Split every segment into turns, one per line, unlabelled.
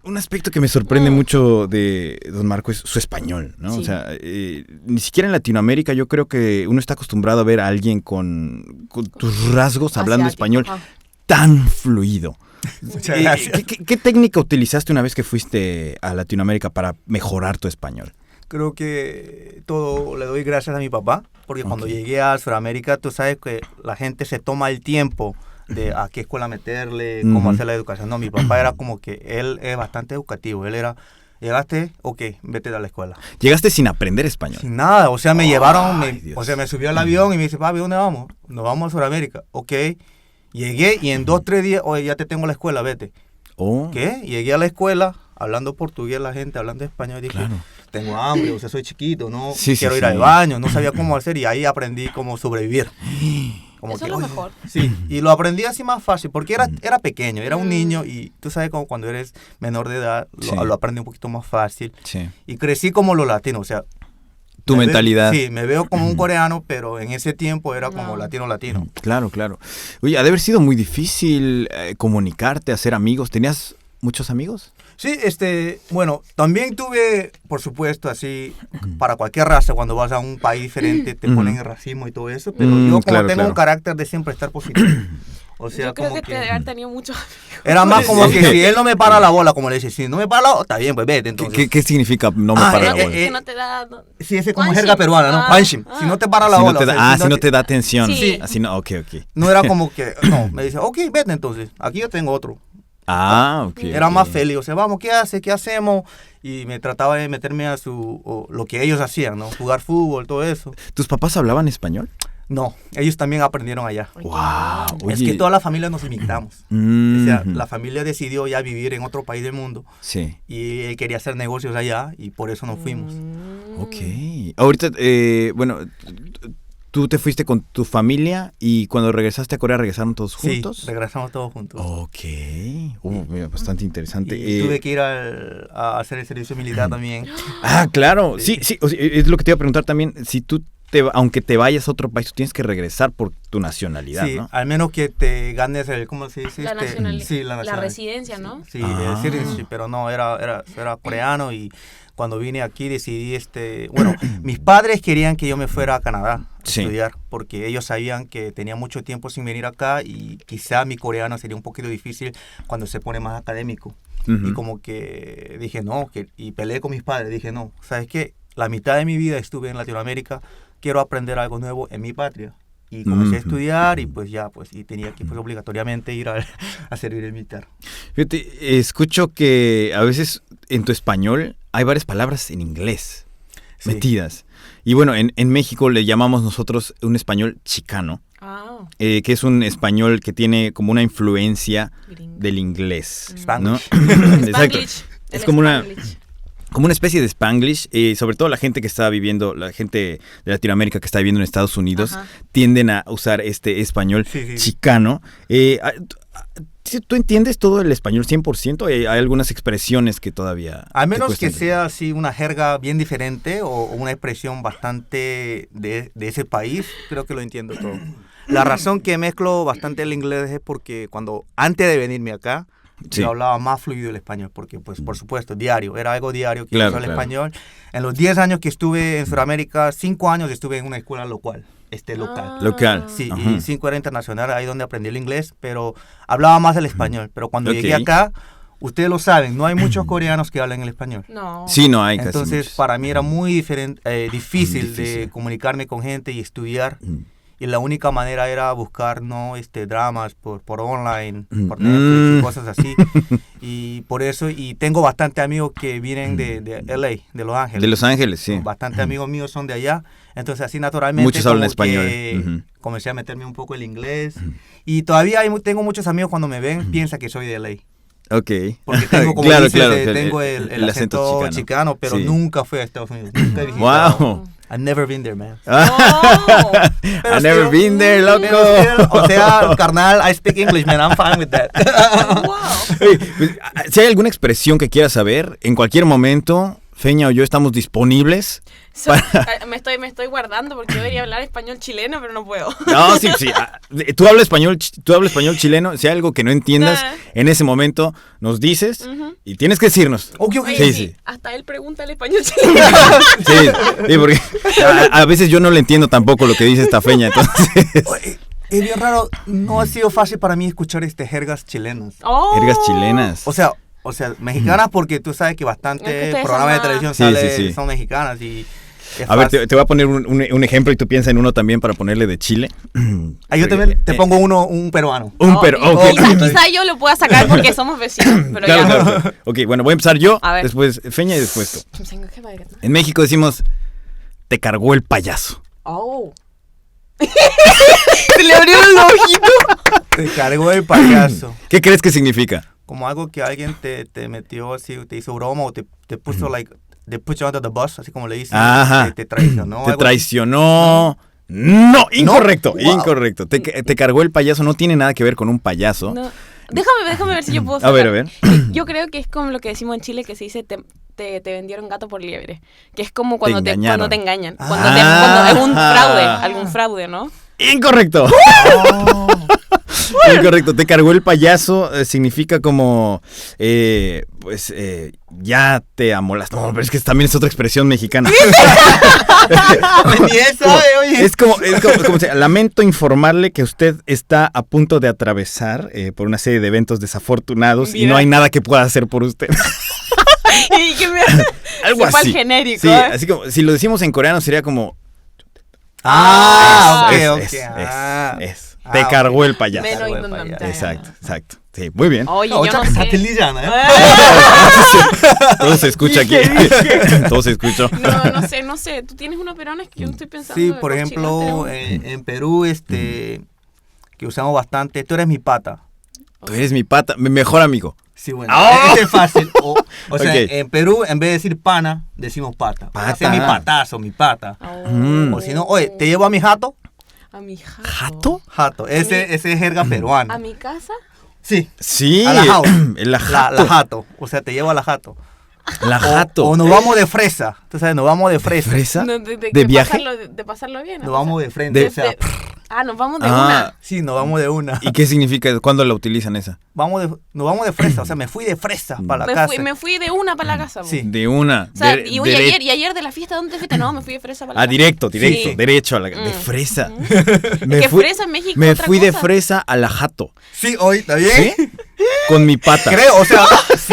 Un aspecto que me sorprende mucho de don Marco es su español, ¿no?
Sí.
O sea, ni siquiera en Latinoamérica yo creo que uno está acostumbrado a ver a alguien con tus rasgos hablando
Asiático,
español
ajá.
tan fluido.
Muchas gracias.
¿Qué técnica utilizaste una vez que fuiste a Latinoamérica para mejorar tu español?
Creo que todo le doy gracias a mi papá, porque cuando
Ok.
llegué a Sudamérica, tú sabes que la gente se toma el tiempo de a qué escuela meterle, cómo
Ujú.
hacer la educación. No, mi papá era como que él es bastante educativo. Él era, llegaste, ok, vete a la escuela.
Llegaste sin aprender español.
Sin nada, o sea, me llevaron,
Dios.
o sea, me subió al avión y me dice, papi, ¿dónde vamos? Nos vamos a Sudamérica. Ok, llegué y en 2, 3 días, oye, ya te tengo la escuela, vete.
Oh,
¿Qué? Llegué a la escuela, hablando portugués la gente, hablando español, dije,
claro.
tengo hambre, o sea, soy chiquito, no
Sí, sí,
quiero ir
sí.
al baño, no sabía cómo hacer y ahí aprendí cómo sobrevivir. Como
Eso es lo
oye,
mejor.
Sí, y lo aprendí así más fácil, porque era pequeño, era un niño y tú sabes como cuando eres menor de edad,
Sí.
lo aprendí un poquito más fácil.
Sí.
Y crecí como los latinos, o sea,
Tu
me veo-
mentalidad.
sí, me veo como un coreano, pero en ese tiempo era como
No.
latino.
Claro, claro. Oye, ha de haber sido muy difícil comunicarte, hacer amigos. ¿Tenías muchos amigos?
Sí, bueno, también tuve, por supuesto, así, para cualquier raza, cuando vas a un país diferente, te ponen el racismo y todo eso, pero yo como
claro,
tengo
claro.
un carácter de siempre estar positivo. O sea,
Yo creo
como
que te debe haber tenido muchos amigos.
era más como
Sí.
que si él no me para la bola, como le dice, si no me para la bola, está bien, pues vete, entonces.
¿Qué significa no me
Ah,
para la bola?
Que no te da... no-
Sí, ese es como
Juanchi.
jerga peruana, ¿no?
Ah,
Juanchi,
ah.
si no te para la
Si no
bola.
te
o
da,
sea,
si no te da atención.
Sí.
Así no, ok.
No era como que, no, me dice, ok, vete entonces, aquí yo tengo otro.
Ah, ok.
Era
ok.
más feliz, o sea, vamos, ¿qué hace? ¿Qué hacemos? Y me trataba de meterme a lo que ellos hacían, ¿no? Jugar fútbol, todo eso.
¿Tus papás hablaban español?
No, ellos también aprendieron allá.
Wow.
Es que toda la familia nos emigramos. O sea, la familia decidió ya vivir en otro país del mundo
Sí.
y él quería hacer negocios allá y por eso nos fuimos.
Ok. Ahorita, bueno, tú te fuiste con tu familia y cuando regresaste a Corea regresaron todos juntos.
Sí, regresamos todos juntos.
Ok. Mira, bastante interesante.
Y tuve que ir a hacer el servicio militar también.
Ah, claro. Sí, sí. O sea, es lo que te iba a preguntar también. Si tú, aunque te vayas a otro país, tú tienes que regresar por tu nacionalidad,
Sí,
¿no?
al menos que te ganes el, ¿cómo se dice?
La nacionalidad.
Sí, la
La
nacionalidad.
residencia, ¿no?
Sí,
Ah.
el citizenship, pero no, era coreano y cuando vine aquí decidí, bueno, mis padres querían que yo me fuera a Canadá a
Sí.
estudiar porque ellos sabían que tenía mucho tiempo sin venir acá y quizá mi coreano sería un poquito difícil cuando se pone más académico.
Ujú.
Y como que dije no, y peleé con mis padres, dije no, ¿sabes qué? La mitad de mi vida estuve en Latinoamérica, quiero aprender algo nuevo en mi patria. Y comencé a
Ujú.
estudiar y pues ya, pues, y tenía que pues obligatoriamente ir a servir el militar.
Fíjate, escucho que a veces en tu español hay varias palabras en inglés
Sí.
metidas. Y bueno, en México le llamamos nosotros un español chicano,
Ah,
que es un español que tiene como una influencia
gringo.
del inglés, ¿no?
Spanglish.
Exacto.
Spanglish.
Es
El
como una,
Spanglish.
como una especie de Spanglish, sobre todo la gente que está viviendo, la gente de Latinoamérica que está viviendo en Estados Unidos,
Ajá.
tienden a usar este español
Sí, sí.
chicano. ¿Tú entiendes todo el español 100%? ¿Hay algunas expresiones que todavía
A
te
menos
cuestan
que sea así una jerga bien diferente o una expresión bastante de ese país, creo que lo entiendo todo. La razón que mezclo bastante el inglés es porque antes de venirme acá,
Sí.
yo hablaba más fluido el español, porque pues por supuesto, diario, era algo diario que
Claro,
yo usaba el
claro.
español. En los 10 años que estuve en Sudamérica, 5 años estuve en una escuela local, local.
Local.
Sí,
Ajá.
y 5 era internacional, ahí donde aprendí el inglés, pero hablaba más el español. Pero cuando
Ok.
llegué acá, ustedes lo saben, no hay muchos coreanos que hablan el español.
No.
Sí, no hay casi
Entonces,
muchos.
para mí era muy difícil de
Difícil.
comunicarme con gente y estudiar.
Mm.
Y la única manera era buscar dramas por online,
Mm.
por Netflix
Mm.
y cosas así. Y por eso, y tengo bastante amigos que vienen de LA, de Los Ángeles.
De Los Ángeles, sí.
Bastante amigos míos son de allá. Entonces, así naturalmente.
Muchos hablan
como
español.
que
Ujú.
Comencé a meterme un poco el inglés. Y todavía tengo muchos amigos cuando me ven, piensan que soy de LA.
Ok.
Porque tengo, como
Claro,
dices,
claro,
tengo el acento chicano, pero
Sí.
nunca fui a Estados Unidos. Nunca he visitado.
Wow.
I've never been there, man.
Oh.
Pero
I've never
still-
been there, loco.
pero still, o sea, carnal, I speak English, man. I'm fine with that.
Wow.
Oye, pues, si hay alguna expresión que quieras saber, en cualquier momento, Feña o yo estamos disponibles.
Me estoy guardando porque yo debería hablar español chileno, pero no puedo.
No, sí. Tú hablas español chileno. Si hay algo que no entiendas, en ese momento nos dices y tienes que decirnos.
Ok.
Oye,
Sí.
Hasta él pregunta el español chileno.
Sí, porque a veces yo no le entiendo tampoco lo que dice esta Feña, entonces.
Oye, es bien raro, no ha sido fácil para mí escuchar jergas chilenas.
Oh.
Oh.
Jergas chilenas.
O sea, mexicanas porque tú sabes que
Es
bastante
que ustedes
programas de
son
televisión
Sí.
son mexicanas y... es
A ver,
fácil.
te voy a poner un ejemplo y tú piensa en uno también para ponerle de Chile.
Yo también te pongo un peruano.
Quizá yo lo pueda sacar porque somos vecinos, pero ya.
Claro. Ok, bueno, voy a empezar yo,
A ver.
después Feña y después tú. En México decimos, te cargó el payaso.
Oh. Se le abrió el ojito.
Te cargó el payaso.
¿Qué crees que significa?
Como algo que alguien te metió así, te hizo broma o te puso they put you under the bus, así como le dicen.
Ajá.
Te traicionó.
Te
algo
traicionó. No, incorrecto,
Wow.
incorrecto. Te cargó el payaso, no tiene nada que ver con un payaso.
No. Déjame ver si yo puedo
A
sacar.
ver.
Yo creo que es como lo que decimos en Chile, que se dice te vendieron gato por liebre. Que es como cuando te
engañaron.
engañan.
Ah.
Cuando es un fraude, algún fraude, ¿no?
Incorrecto.
así.
Incorrecto. Te cargó el payaso significa como, ya te amolaste. No, pero es que también es otra expresión mexicana.
Ni eso, oye.
Es como lamento informarle que usted está a punto de atravesar por una serie de eventos desafortunados y
Mira.
no hay nada que pueda hacer por usted.
Y que me
Algo
se fue
así.
al genérico.
Sí,
¿eh?
así como si lo decimos en coreano sería como
Ok.
te cargó el payaso.
Menos
Cargó el
inundante.
payaso.
Exacto. Sí, muy bien.
Oye, yo no sé.
Todo se escucha aquí. Todo se escuchó.
No sé. ¿Tú tienes unos peruanos que yo no estoy pensando?
Sí,
de
por
los
ejemplo,
chilenos tenemos?
en Perú, que usamos bastante, tú eres mi pata.
Tú eres mi pata, mi mejor amigo.
Sí, bueno,
¡Oh!
ese es fácil. O sea,
Ok.
en Perú, en vez de decir pana, decimos pata.
Pata.
Ese es mi patazo, mi pata.
Oh.
O si no, oye, ¿te llevo a mi jato?
A mi jato.
¿Jato?
Jato, ese es jerga
¿A
peruana.
mi casa?
Sí,
Sí.
A la house.
La jato.
la jato. O sea, te llevo a la jato.
La jato.
O nos vamos de fresa. Tú sabes, nos vamos de fresa.
¿Fresa?
No,
¿De
que
viaje?
de pasarlo bien.
Nos vamos de frente. O sea,
Nos vamos de
Ah.
una.
sí, nos vamos de una.
¿Y qué significa? ¿Cuándo la utilizan esa?
Nos vamos de fresa. O sea, me fui de fresa para la casa.
Me fui de una para la casa. po.
Sí.
De una.
O sea,
de-
y, oye,
dere-
ayer de la fiesta, ¿dónde te fuiste? No, me fui de fresa para la casa.
directo,
Sí.
derecho a la de fresa.
Que fresa en México
Me
otra
fui de
cosa.
fresa a la jato.
Sí, hoy, ¿está bien?
¿Sí? Con mi pata.
Creo, o sea,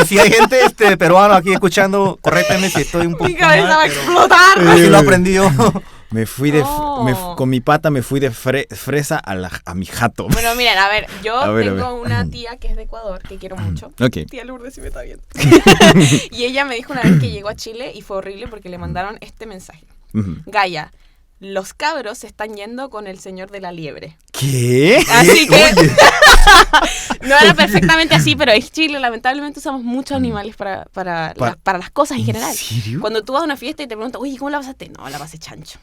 si hay gente peruano aquí escuchando, corréctame si estoy un poco
Mi cabeza va a
mal, pero
explotar.
así lo aprendí yo.
Me fui de
Oh.
con mi pata me fui de fresa a mi jato.
Bueno, miren, a ver, yo
A ver, a
tengo
ver.
una tía que es de Ecuador, que quiero mucho.
Ok.
Tía Lourdes, si me está viendo. Y ella me dijo una vez que llegó a Chile y fue horrible porque le mandaron este mensaje.
Ujú.
Gaia, los cabros se están yendo con el señor de la liebre.
¿Qué?
Así que no era perfectamente así, pero en Chile lamentablemente usamos muchos animales para las cosas en general.
¿En serio?
Cuando tú vas a una fiesta y te preguntan, oye, ¿cómo la pasaste? No, la pasé chancho.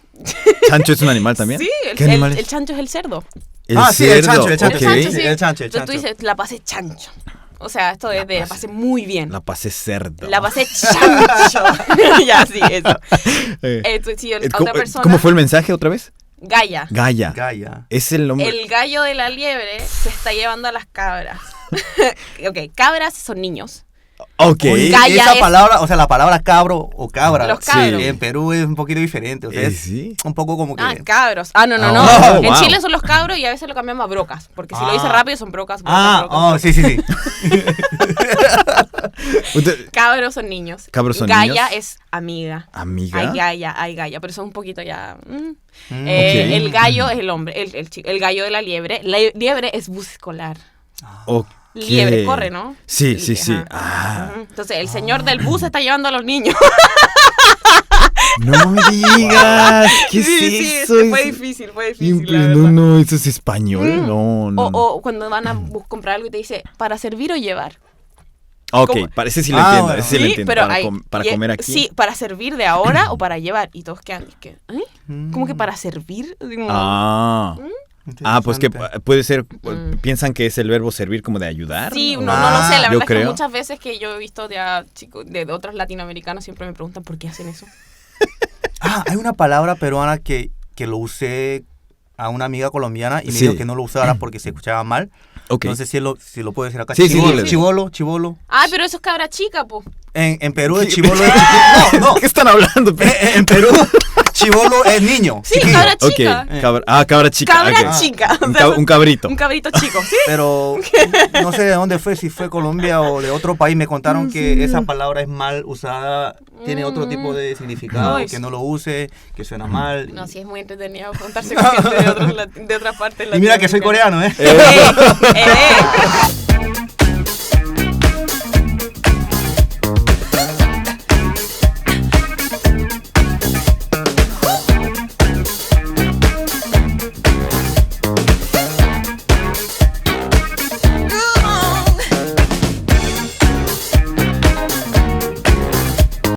¿Chancho es un animal también?
Sí,
¿Qué animal
el
es?
chancho es el cerdo.
El
Sí, el chancho,
cerdo,
el chancho.
ok.
El chancho, sí.
El chancho.
Entonces tú dices, la pasé chancho. O sea, esto es de la pasé muy bien.
La pasé cerdo.
La pasé chancho. Ya, sí, eso. Sí, otra persona.
¿Cómo fue el mensaje otra vez?
Gaia.
Gaia.
Gaia.
Es el nombre.
El gallo de la liebre se está llevando a las cabras. Ok, cabras son niños.
Ok.
Oye,
Gaia
esa
es-
palabra, o sea, la palabra cabro o cabra.
Los cabros.
En Perú es un poquito diferente. O sea, es
sí.
un poco como que.
Ah, cabros. Ah, no.
Oh,
En
wow.
Chile son los cabros y a veces lo cambiamos a brocas. Porque si lo dice rápido son brocas.
Sí.
Usted-
Cabros son niños.
Cabros son
Gaia
niños.
es amiga.
Amiga.
Hay Gaia, pero son un poquito ya.
Mm.
El gallo es el hombre, el gallo de la liebre. La liebre es bus escolar.
Ok.
Liebre, corre, ¿no?
Sí.
Ajá.
Ah.
Ujú. Entonces, el señor del bus está llevando a los niños.
No me digas. ¿Qué
Sí,
es eso?
fue difícil, la
No,
verdad.
no, eso es español.
Mm.
No.
O cuando van a comprar algo y te dice, ¿para servir o llevar?
Ok,
¿cómo?
ese sí lo
Ah,
entiendo.
bueno.
Ese sí lo
Sí,
entiendo.
pero
Para,
hay-
para
y-
comer aquí.
Sí, para servir de ahora o para llevar. Y todos quedan, ¿qué? ¿Cómo que para servir? Así como,
Ah. Pues que
Interesante.
puede ser, piensan que es el verbo servir como de ayudar.
Sí,
¿no?
no lo sé. La
yo
verdad es que
creo.
muchas veces que yo he visto chicos de otros latinoamericanos siempre me preguntan por qué hacen eso.
Hay una palabra peruana que lo usé a una amiga colombiana y me
Sí.
dijo que no lo usara porque se escuchaba mal.
Ok.
No sé si lo puedo decir acá.
Sí, sí,
chibolo,
dile.
chibolo.
Pero eso es cabra chica, po.
En Perú el chibolo es chiquito. No,
¿Qué están hablando?
en Perú chibolo es niño.
Sí,
chiquillo.
cabra
Ok,
chica.
cabra chica.
Cabra
ok.
chica.
Un, un cabrito.
Un cabrito chico, ¿sí?
Pero no sé de dónde fue, si fue Colombia o de otro país. Me contaron que esa palabra es mal usada, tiene otro tipo de significado,
Ay,
que no lo use, que suena mal.
No, sí es muy entretenido contarse con gente de otras partes.
Y mira que soy coreano, ¿eh?
Eh.